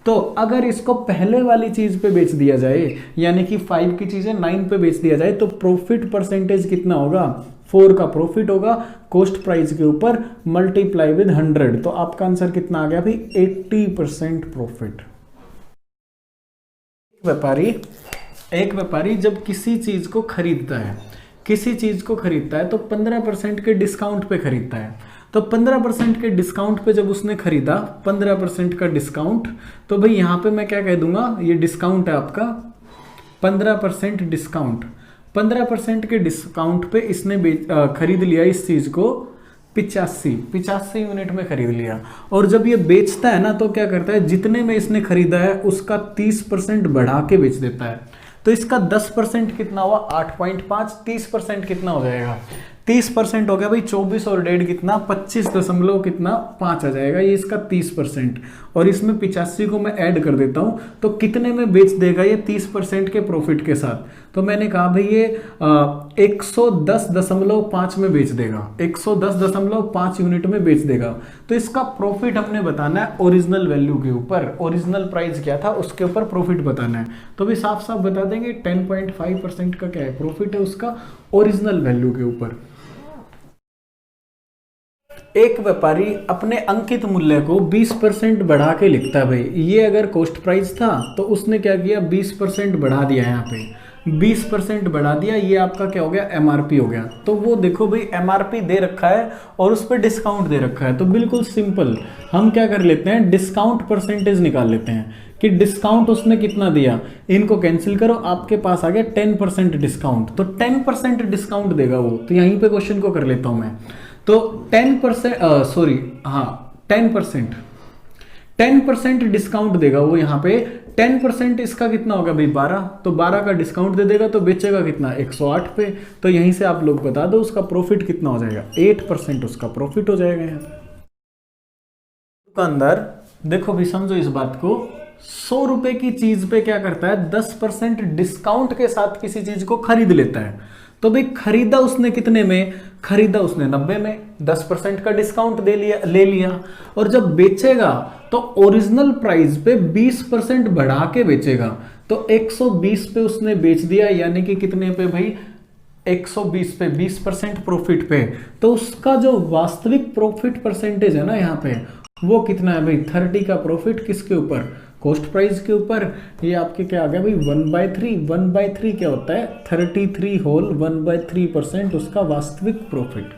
तो अगर इसको पहले वाली चीज पे बेच दिया जाए, यानी कि 5 की चीजें 9 पे बेच दिया जाए, तो प्रॉफिट परसेंटेज कितना होगा 4 का प्रॉफिट होगा कॉस्ट प्राइस के ऊपर मल्टीप्लाई विद 100, तो आपका आंसर कितना आ गया भाई 80% प्रॉफिट। एक व्यापारी जब किसी चीज को खरीदता है तो 15% के डिस्काउंट पे खरीदता है। तो 15% के डिस्काउंट पे जब उसने खरीदा 15% का डिस्काउंट, तो भाई यहां पे मैं क्या कह दूंगा, ये डिस्काउंट है आपका 15% डिस्काउंट। 15% के डिस्काउंट पे इसने खरीद लिया इस चीज को 85 यूनिट में खरीद लिया। और जब ये बेचता है ना तो क्या करता है, जितने में इसने खरीदा है उसका 30% बढ़ा के बेच देता है। तो इसका 10% कितना हुआ 8.5, 30% कितना हो जाएगा 30% हो गया भाई 24 और 1.5 कितना 25 दशमलव कितना 5 आ जाएगा, ये इसका 30%। और इसमें 85 को मैं ऐड कर देता हूं तो कितने में बेच देगा ये 30% के प्रॉफिट के साथ। तो मैंने कहा भाई ये 110.5 में बेच देगा, 110.5 यूनिट में बेच देगा। तो इसका प्रॉफिट हमने बताना है ओरिजिनल वैल्यू के ऊपर, ओरिजिनल प्राइस क्या था उसके ऊपर प्रॉफिट बताना है। तो भी साफ साफ बता देंगे 10.5% का क्या है प्रॉफिट है उसका ओरिजिनल वैल्यू के ऊपर। एक व्यापारी अपने अंकित मूल्य को 20% बढ़ा के लिखता है। भाई ये अगर कॉस्ट प्राइस था तो उसने क्या किया 20% बढ़ा दिया, यहाँ पे 20% बढ़ा दिया, ये आपका क्या हो गया एमआरपी हो गया। तो वो देखो भाई एमआरपी दे रखा है और उस पर डिस्काउंट दे रखा है, तो बिल्कुल सिंपल हम क्या कर लेते हैं डिस्काउंट परसेंटेज निकाल लेते हैं कि डिस्काउंट उसने कितना दिया, इनको कैंसिल करो, आपके पास आ गया 10% डिस्काउंट। तो 10% डिस्काउंट देगा वो, तो यहीं पे क्वेश्चन को कर लेता हूं मैं। तो 10% डिस्काउंट देगा वो यहाँ पे। 10% इसका कितना होगा भाई 12, तो 12 का डिस्काउंट दे देगा तो बेचेगा कितना 108 पे। तो यहीं से आप लोग बता दो उसका प्रॉफिट कितना हो जाएगा 8% उसका प्रॉफिट हो जाएगा यहाँ दुकानदार। देखो भी समझो इस बात को, 100 रुपए की चीज पे क्या करता है 10% डिस्काउंट के साथ किसी चीज को खरीद लेता है। तो भाई खरीदा उसने कितने में, खरीदा उसने 90 में, 10% का डिस्काउंट ले लिया। और जब बेचेगा तो ओरिजिनल प्राइस पे 20% बढ़ा के बेचेगा। तो 120 पे उसने बेच दिया, यानी कि कितने पे भाई 120 पे 20% प्रॉफिट पे। तो उसका जो वास्तविक प्रॉफिट परसेंटेज है ना यहाँ पे वो कितना है भाई 30 का प्रॉफिट किसके ऊपर कॉस्ट प्राइस के ऊपर। ये आपके क्या आ गया भाई 1/3 क्या होता है 33 होल 1/3% उसका वास्तविक प्रॉफिट।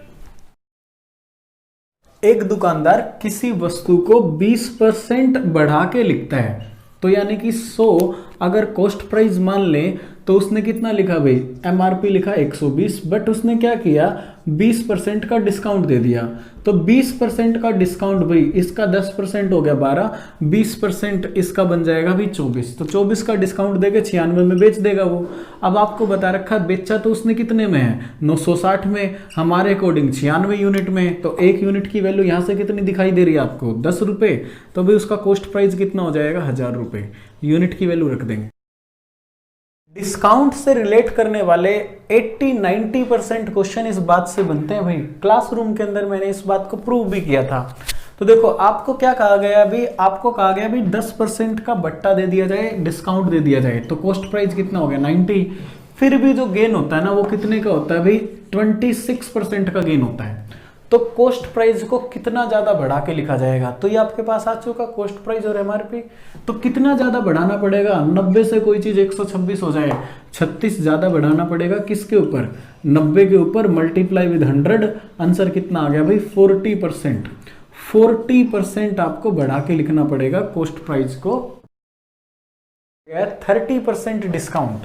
एक दुकानदार किसी वस्तु को 20% बढ़ा के लिखता है, तो यानी कि 100 अगर कॉस्ट प्राइस मान ले तो उसने कितना लिखा भाई एमआरपी लिखा 120, बट उसने क्या किया 20% का डिस्काउंट दे दिया। तो 20% का डिस्काउंट भाई इसका 10% हो गया 12, 20% इसका बन जाएगा भाई 24। तो 24 का डिस्काउंट देके 96 में बेच देगा वो। अब आपको बता रखा है बेचा तो उसने कितने में है 960 में, हमारे अकॉर्डिंग 96 यूनिट में। तो एक यूनिट की वैल्यू यहां से कितनी दिखाई दे रही है आपको 10 रुपए। तो भाई उसका कॉस्ट प्राइस कितना हो जाएगा 1000 रुपए, यूनिट की वैल्यू रख देंगे। डिस्काउंट से रिलेट करने वाले 80-90% क्वेश्चन इस बात से बनते हैं भाई, क्लासरूम के अंदर मैंने इस बात को प्रूव भी किया था। तो देखो आपको क्या कहा गया अभी, आपको कहा गया अभी 10% का बट्टा दे दिया जाए, डिस्काउंट दे दिया जाए, तो कॉस्ट प्राइस कितना हो गया 90। फिर भी जो गेन होता है ना वो कितने का होता है भाई 26% का गेन होता है। तो कॉस्ट प्राइस को कितना ज्यादा बढ़ा के लिखा जाएगा, तो ये आपके पास आ चुका कॉस्ट प्राइस और एमआरपी। तो कितना ज्यादा बढ़ाना पड़ेगा, 90 से कोई चीज 126 हो जाए 36 ज्यादा बढ़ाना पड़ेगा किसके ऊपर 90 के ऊपर, मल्टीप्लाई विद 100। आंसर कितना आ गया भाई 40%। 40% आपको बढ़ा के लिखना पड़ेगा कॉस्ट प्राइस को। 30% डिस्काउंट,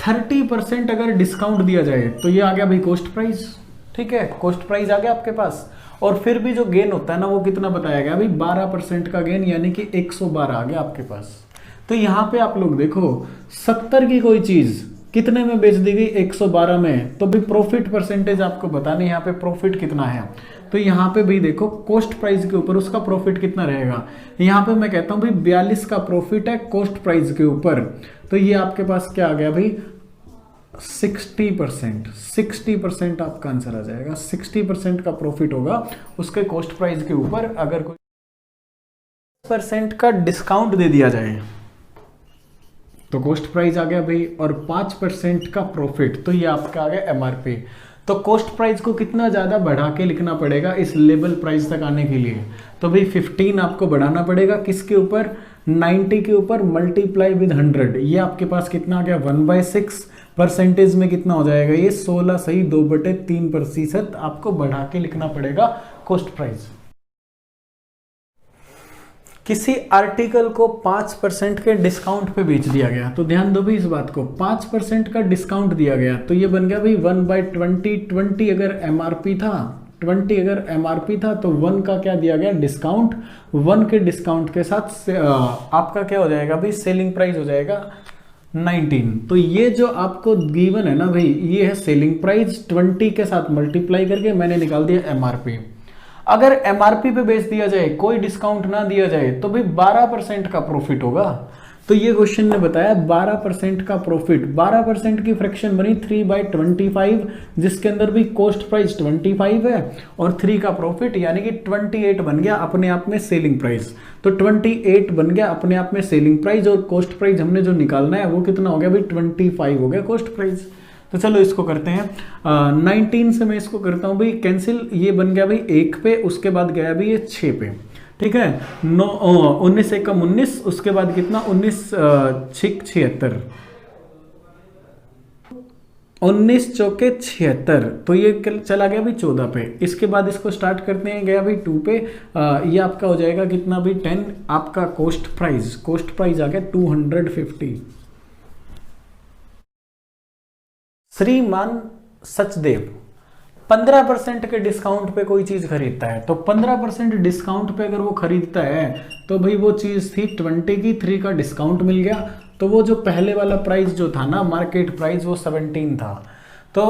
30% अगर डिस्काउंट दिया जाए तो ये आ गया भाई कॉस्ट प्राइस, ठीक है कॉस्ट प्राइस आ गया आपके पास। और फिर भी जो गेन होता है ना वो कितना बताया गया भाई 12% का गेन, यानी कि 112 आ गया आपके पास। तो यहां पे आप लोग देखो 70 की कोई चीज कितने में बेच दी गई 112 में, तो भी प्रॉफिट परसेंटेज आपको बताने यहाँ पे प्रॉफिट कितना है। तो यहाँ पे भी देखो कॉस्ट प्राइस के ऊपर उसका प्रॉफिट कितना रहेगा, यहाँ पे मैं कहता हूँ भाई 42 का प्रॉफिट है कॉस्ट प्राइस के ऊपर। तो ये आपके पास क्या आ गया भाई 60% आपका आंसर आ जाएगा। 60% का प्रॉफिट होगा उसके कॉस्ट प्राइस के ऊपर अगर कोई 10% का डिस्काउंट दे दिया जाए तो कॉस्ट प्राइस आ गया भाई, और 5% का प्रॉफिट, तो ये आपका आ गया एमआरपी। तो कॉस्ट प्राइस को कितना ज़्यादा बढ़ा के लिखना पड़ेगा इस लेवल प्राइस तक आने के लिए? तो भाई 15 आपको बढ़ाना पड़ेगा, किसके ऊपर? 90 के ऊपर, मल्टीप्लाई विद 100। ये आपके पास कितना आ गया? 1/6। परसेंटेज में कितना हो जाएगा ये? 16 सही 2/3% आपको बढ़ा के लिखना पड़ेगा कॉस्ट प्राइस। किसी आर्टिकल को 5% के डिस्काउंट पे बेच दिया गया, तो ध्यान दो भी इस बात को, 5% का डिस्काउंट दिया गया, तो ये बन गया भाई 1/20। 20 अगर एमआरपी था, 20 अगर एमआरपी था तो 1 का क्या दिया गया? डिस्काउंट। 1 के डिस्काउंट के साथ आपका क्या हो जाएगा भाई? सेलिंग प्राइस हो जाएगा 19। तो ये जो आपको गिवन है ना भाई, ये है सेलिंग प्राइस, 20 के साथ मल्टीप्लाई करके मैंने निकाल दिया एमआरपी। अगर एमआरपी पे बेच दिया जाए, कोई डिस्काउंट ना दिया जाए, तो भाई 12% का प्रॉफिट होगा। तो ये क्वेश्चन ने बताया 12% का प्रॉफिट। 12% की फ्रैक्शन बनी 3/25, जिसके अंदर भी कॉस्ट प्राइस 25 है और 3 का प्रॉफिट, यानी कि 28 बन गया अपने आप में सेलिंग प्राइस। तो 28 बन गया अपने आप में सेलिंग प्राइस, और कॉस्ट प्राइस हमने जो निकालना है वो कितना हो गया भाई? 25 हो गया कॉस्ट प्राइस। तो चलो इसको करते हैं। 19 से मैं इसको करता हूं भाई कैंसिल, ये बन गया भाई 1 पे, उसके बाद गया भाई ये 6 पे, ठीक है। 19 से कम 19, उसके बाद कितना? 19 6 76, 19 चौके 76, तो ये चला गया भाई 14 पे। इसके बाद इसको स्टार्ट करते हैं, गया भाई 2 पे। ये आपका हो जाएगा कितना भाई? 10। आपका कॉस्ट प्राइस आ गया 250। श्रीमान सचदेव 15% के डिस्काउंट पे कोई चीज खरीदता है, तो 15% डिस्काउंट पे अगर वो खरीदता है तो भाई वो चीज थी 20 की, 3 का डिस्काउंट मिल गया, तो वो जो पहले वाला प्राइस जो था ना मार्केट प्राइस, वो 17 था। तो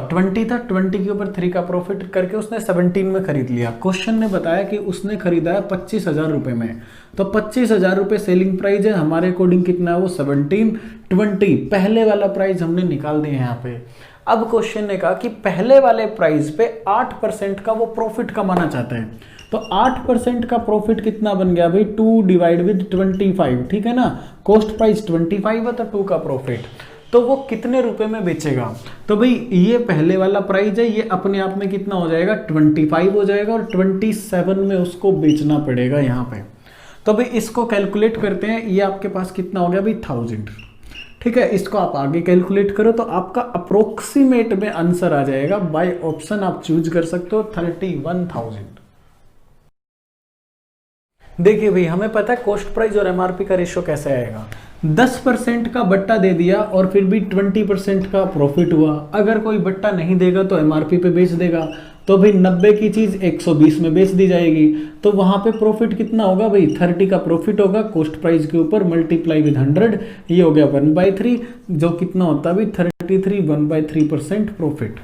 20 था, 20 के ऊपर 3 का प्रॉफिट करके उसने 17 में खरीद लिया। क्वेश्चन ने बताया कि उसने खरीदा है 25,000 रुपए में, तो 25,000 रुपए सेलिंग प्राइस है, हमारे अकॉर्डिंग कितना है वो? 17। 20 पहले वाला प्राइस हमने निकाल दिया यहाँ पे। अब क्वेश्चन ने कहा कि पहले वाले प्राइस पे 8% का वो प्रॉफिट कमाना चाहता है, तो 8% का प्रॉफिट कितना बन गया भाई? 2/25, ठीक है ना। कॉस्ट प्राइस 25 है तो 2 का प्रॉफिट, तो वो कितने रुपए में बेचेगा? तो भाई ये पहले वाला प्राइस है, ये अपने आप में कितना हो जाएगा? 25 हो जाएगा, और 27 में उसको बेचना पड़ेगा यहाँ पे। तो भाई इसको कैलकुलेट करते हैं, ये आपके पास कितना हो गया भाई? 1000, ठीक है। इसको आप आगे कैलकुलेट करो तो आपका अप्रोक्सीमेट में आंसर आ जाएगा, बाय ऑप्शन आप चूज कर सकते हो 31,000। देखिए भाई हमें पता है कॉस्ट प्राइस और एमआरपी का रेशियो कैसे आएगा। 10% का बट्टा दे दिया और फिर भी 20% का प्रॉफिट हुआ। अगर कोई बट्टा नहीं देगा तो एमआरपी पे बेच देगा, तो भाई 90 की चीज 120 में बेच दी जाएगी, तो वहां पे प्रॉफिट कितना होगा भाई? 30 का प्रॉफिट होगा कॉस्ट प्राइस के ऊपर, मल्टीप्लाई विद 100, ये हो गया 1/3, जो कितना होता है भाई? 33, 1/3% प्रॉफिट।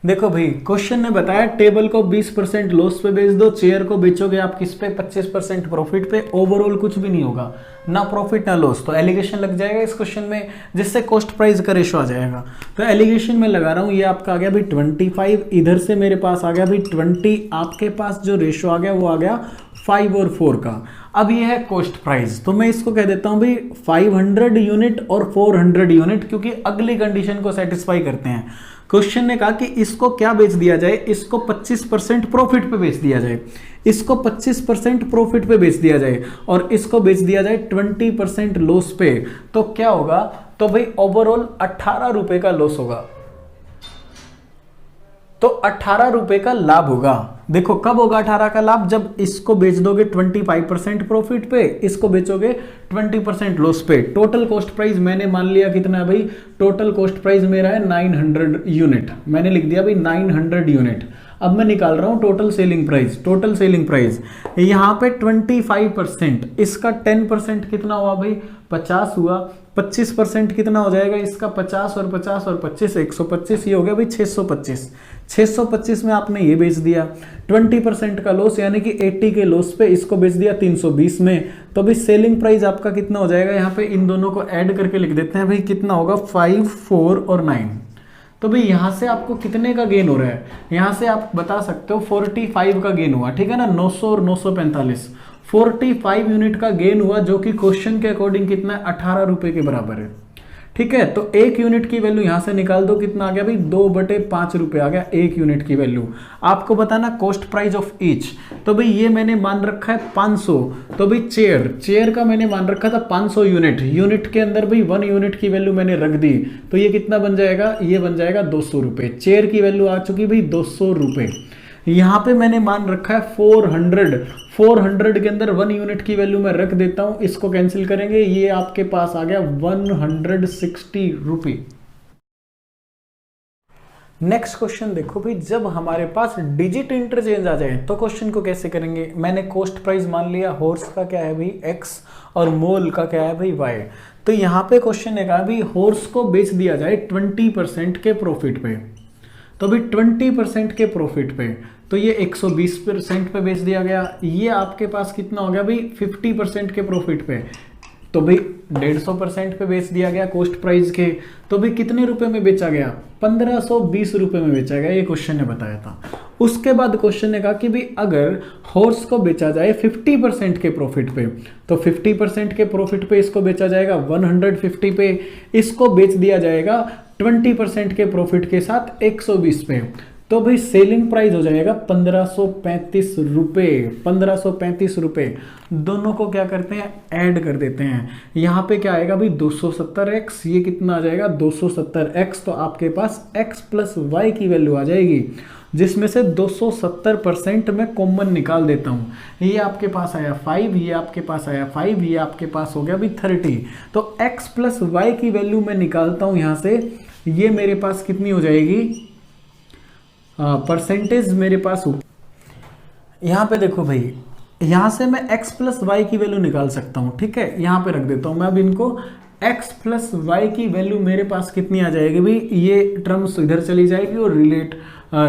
देखो भाई क्वेश्चन ने बताया टेबल को 20% लॉस पे बेच दो, चेयर को बेचोगे आप किस पे? 25% प्रॉफिट पे। ओवरऑल कुछ भी नहीं होगा, ना प्रॉफिट ना लॉस, तो एलिगेशन लग जाएगा इस क्वेश्चन में, जिससे कॉस्ट प्राइस का रेशो आ जाएगा। तो एलिगेशन में लगा रहा हूं, ये आपका आ गया भाई 25, इधर से मेरे पास आ गया भाई 20, आपके पास जो रेशो आ गया वो आ गया 5 और 4 का। अब ये है कॉस्ट प्राइस, तो मैं इसको कह देता हूं भाई 500 यूनिट और 400 यूनिट, क्योंकि अगली कंडीशन को सेटिस्फाई करते हैं। क्वेश्चन ने कहा कि इसको क्या बेच दिया जाए? इसको 25% प्रॉफिट पे बेच दिया जाए, इसको 25% प्रॉफिट पे बेच दिया जाए, और इसको बेच दिया जाए 20% लॉस पे, तो क्या होगा? तो भाई ओवरऑल 18 रुपए का लॉस होगा, तो 18 रुपए का लाभ होगा। देखो कब होगा 18 का लाभ? जब इसको बेच दोगे 25% प्रॉफिट पे, इसको बेचोगे 20% लॉस पे। टोटल कॉस्ट प्राइस मैंने मान लिया कितना है भाई? टोटल कॉस्ट प्राइस मेरा है 900 यूनिट, मैंने लिख दिया भाई 900 यूनिट। अब मैं निकाल रहा हूं total selling price. Total selling price यहां पे 25%, इसका 10% कितना हुआ भाई? 50 हुआ। 25% कितना हो जाएगा इसका? 50 और 50 और 25 125, ये हो गया भाई 625। 625 में आपने ये बेच दिया। 20% का लॉस यानी कि 80 के लॉस पे इसको बेच दिया 320 में, तो भाई सेलिंग प्राइस आपका कितना हो जाएगा? यहाँ पे इन दोनों को ऐड करके लिख देते हैं भाई, कितना होगा? 5, 4 और 9। तो भाई यहां से आपको कितने का गेन हो रहा है? यहां से आप बता सकते हो 45 का गेन हुआ, ठीक है ना। 900 और 945, 45 यूनिट का गेन हुआ, जो कि क्वेश्चन के अकॉर्डिंग कितना है? 18 रुपए के बराबर है, ठीक है, तो 1 यूनिट की वैल्यू यहां से निकाल दो, कितना आ गया भाई 2/5 रुपए आ गया 1 यूनिट की वैल्यू। आपको बताना कॉस्ट प्राइस ऑफ ईच, तो भाई ये मैंने मान रखा है 500, तो भाई चेयर का मैंने मान रखा था 500 यूनिट के अंदर भाई 1 यूनिट की वैल्यू मैंने रख दी, तो ये कितना बन जाएगा, ये बन जाएगा 200 रुपए। चेयर की वैल्यू आ चुकी भाई 200 रुपए। यहां पे मैंने मान रखा है 400 के अंदर 1 यूनिट की वैल्यू मैं रख देता हूं, इसको कैंसिल करेंगे, ये आपके पास आ गया 160 रुपए। नेक्स्ट क्वेश्चन देखो भाई, जब हमारे पास डिजिट इंटरचेंज आ जाए तो क्वेश्चन को कैसे करेंगे। मैंने कॉस्ट प्राइस मान लिया, हॉर्स का क्या है भाई x और मोल का क्या है भाई y। तो यहां पे क्वेश्चन है कहा भाई हॉर्स को बेच दिया जाए 20% के प्रॉफिट पे, तो भाई 20% के प्रॉफिट पे, तो ये 120% पे बेच दिया गया। ये आपके पास कितना हो गया भाई 50% के प्रॉफिट पे, तो भाई 150% पे बेच दिया गया कॉस्ट प्राइस के, तो भाई कितने रुपए में बेचा गया, 1520 रुपए में बेचा गया, ये क्वेश्चन ने बताया था। उसके बाद क्वेश्चन ने कहा कि भाई अगर हॉर्स को बेचा जाए 50% के प्रॉफिट पे, तो 50% के प्रॉफिट पे इसको बेचा जाएगा 150 पे, इसको बेच दिया जाएगा 20% के प्रॉफिट के साथ 120 पे, तो भाई सेलिंग प्राइस हो जाएगा 1535 रुपए। 1535 रुपए, दोनों को क्या करते हैं ऐड कर देते हैं। यहाँ पे क्या आएगा भाई 270x, ये कितना आ जाएगा 270x, तो आपके पास x प्लस वाई की वैल्यू आ जाएगी, जिसमें से 270% में कॉमन निकाल देता हूँ। ये आपके पास आया 5, ये आपके पास आया 5, ये आपके पास हो गया भाई 30, तो x प्लस वाई की वैल्यू मैं निकालता हूँ यहाँ से, ये मेरे पास कितनी हो जाएगी, परसेंटेज मेरे पास हो। यहां पे देखो भाई, यहां से मैं x प्लस वाई की वैल्यू निकाल सकता हूं, ठीक है, यहां पे रख देता हूं मैं अब इनको। x प्लस वाई की वैल्यू मेरे पास कितनी आ जाएगी भाई, ये टर्म्स इधर चली जाएगी और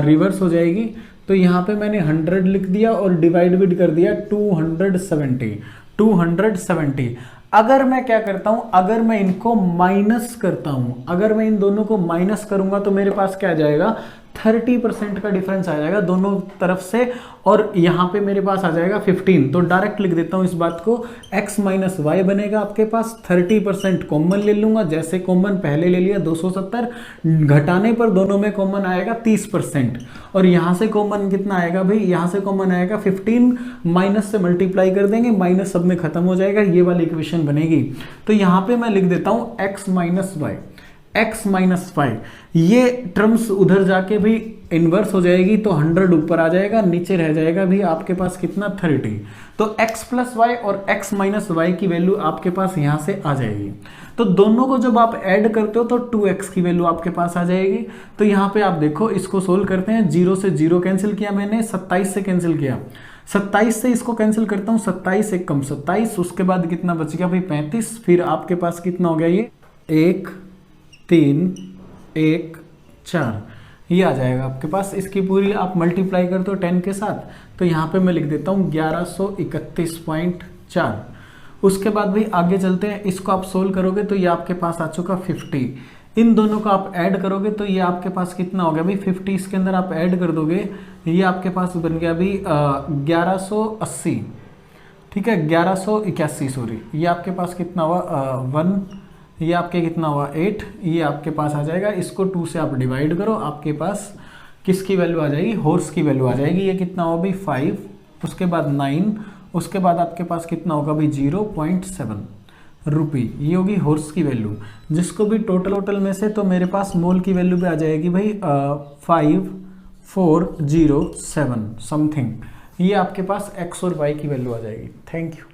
रिवर्स हो जाएगी, तो यहां पे मैंने 100 लिख दिया और डिवाइड भी कर दिया 270। अगर मैं क्या करता हूं, अगर मैं इनको माइनस करता हूं, अगर मैं इन दोनों को माइनस करूंगा तो मेरे पास क्या आ जाएगा 30% का डिफरेंस आ जाएगा दोनों तरफ से, और यहां पे मेरे पास आ जाएगा 15, तो डायरेक्ट लिख देता हूं इस बात को, x माइनस वाई बनेगा आपके पास, 30% कॉमन ले लूंगा, जैसे कॉमन पहले ले लिया 270, घटाने पर दोनों में कॉमन आएगा 30%, और यहां से कॉमन कितना आएगा भाई, यहां से कॉमन आएगा 15, माइनस से मल्टीप्लाई कर देंगे, माइनस सब में खत्म हो जाएगा, ये वाली इक्वेशन बनेगी। तो यहां पे मैं लिख देता हूं x minus y, x minus 5, ये टर्म्स उधर जाके भी इनवर्स हो जाएगी, तो 100 ऊपर आ जाएगा, नीचे रह जाएगा भी आपके पास कितना 30, तो x प्लस वाई और x माइनस वाई की वैल्यू आपके पास यहां से आ जाएगी। तो दोनों को जब आप ऐड करते हो तो 2x की वैल्यू आपके पास आ जाएगी। तो यहां पे आप देखो, इसको सोल्व करते हैं, 0 से 0 कैंसिल किया मैंने, 27 से कैंसिल किया, 27 से इसको कैंसिल करता हूं, 27 एक कम 27, उसके बाद कितना बच गया भाई 35, फिर आपके पास कितना हो गया, ये 1 3 1 4, ये आ जाएगा आपके पास। इसकी पूरी आप मल्टीप्लाई करते हो 10 के साथ, तो यहाँ पे मैं लिख देता हूँ 1131.4। उसके बाद भाई आगे चलते हैं, इसको आप सोल्व करोगे तो ये आपके पास आ चुका 50, इन दोनों को आप ऐड करोगे तो ये आपके पास कितना हो गया भाई 50, इसके अंदर आप ऐड कर दोगे, ये आपके पास बन गया भाई 1180, ठीक है, 1181 सॉरी, ये आपके पास कितना हुआ 1, ये आपके कितना हुआ 8, ये आपके पास आ जाएगा, इसको 2 से आप डिवाइड करो, आपके पास किसकी वैल्यू आ जाएगी, हॉर्स की वैल्यू आ जाएगी, ये कितना होगा भाई 5, उसके बाद 9, उसके बाद आपके पास कितना होगा भाई 0.7 रुपये, ये होगी हॉर्स की वैल्यू, जिसको भी टोटल में से, तो मेरे पास मोल की वैल्यू भी आ जाएगी भाई 5407 समथिंग, ये आपके पास x और y की वैल्यू आ जाएगी। Thank you.